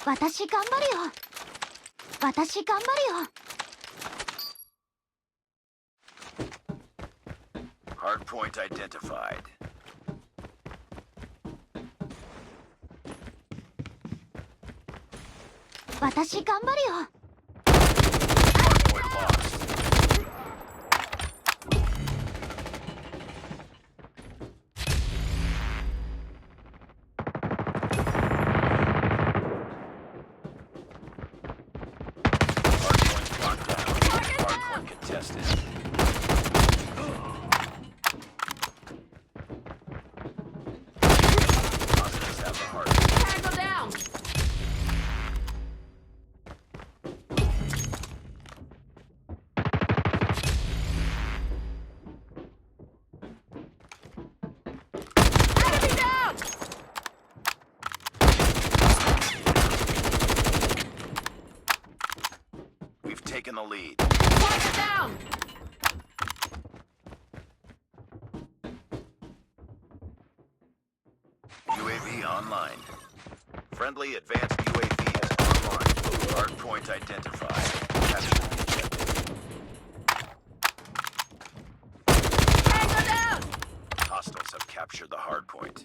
私頑張るよ。私頑張るよ。 Hardpoint identified. 私頑張るよ。 Hardpoint lost. Hardpoint locked down. Hardpoint contested. Hostiles have the hardpoint. Tango down! Enemy down! We've taken the lead. Target down! UAV online. Friendly advanced UAV is online. Hardpoint identified. Capture the objective. Tango down! Hostiles have captured the hardpoint.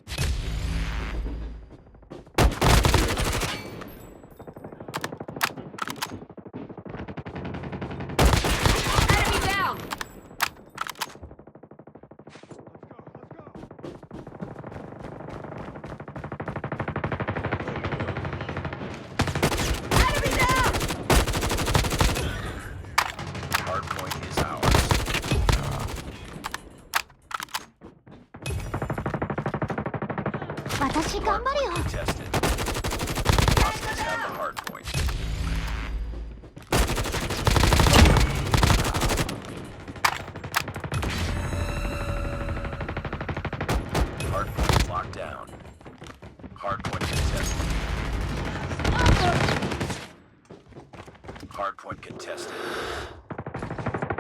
Enemy down! Enemy down! Hardpoint is ours. 私頑張るよ。 Hardpoint contested. Hostiles have the hardpoint. Hardpoint locked down. Hardpoint contested. Hardpoint contested.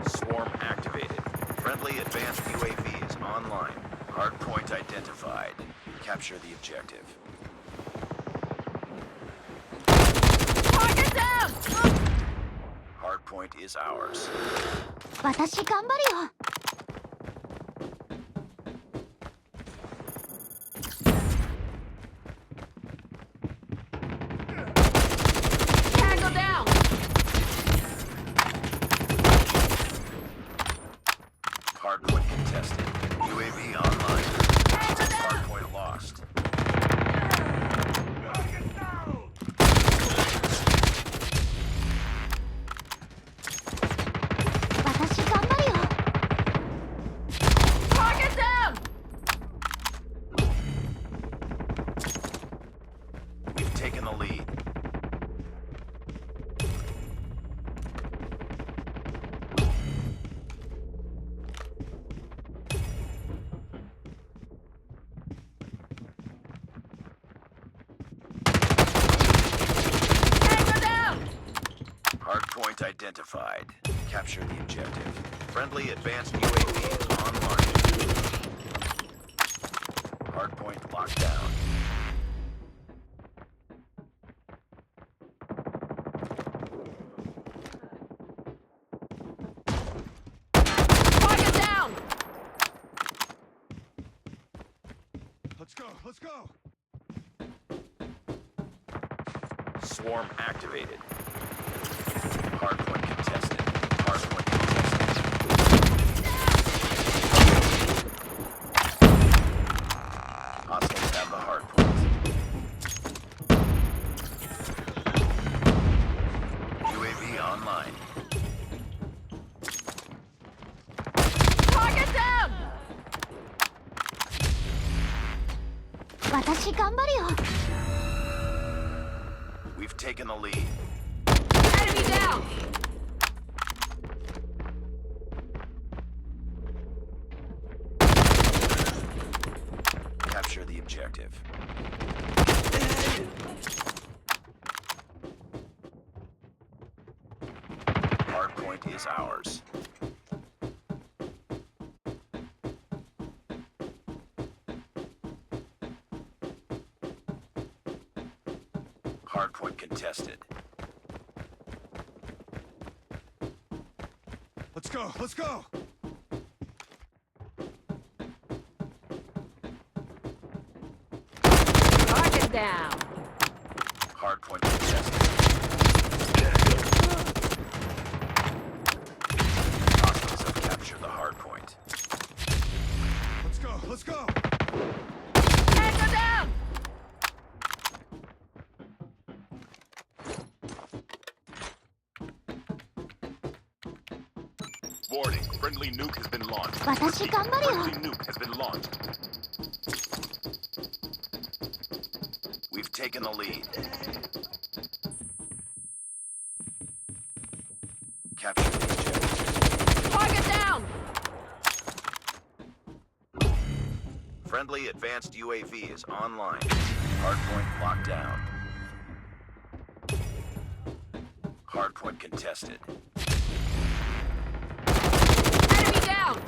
Swarm activated. Friendly advanced UAV is online. Hardpoint identified. Capture the objective. Target down! Hardpoint is ours. 私頑張るよ。 Tango down! Hardpoint contested. UAV online. Hardpoint lost.私頑張るよ。 Target down! We've taken the lead. Tango down! Hardpoint identified. Capture the objective. Friendly advanced UAV is online. Hardpoint locked down. Target down! Let's go, let's go! Swarm activated. Hardpoint contested. Hardpoint contested. Hostiles have the hardpoint. UAV online. Target down! 私頑張るよ。 We've taken the lead. Enemy down! Capture the objective. Hardpoint is ours. Hardpoint contested. Let's go. Let's go. Target down. Hardpoint contested. Hostiles have captured the hardpoint. Let's go. Let's go. Tango down. Warning, friendly nuke has been launched. 私頑張るよ。 Friendly nuke has been launched. We've taken the lead. Capture the objective. Target down. Friendly advanced UAV is online. Hardpoint locked down. Hardpoint contested. Enemy down.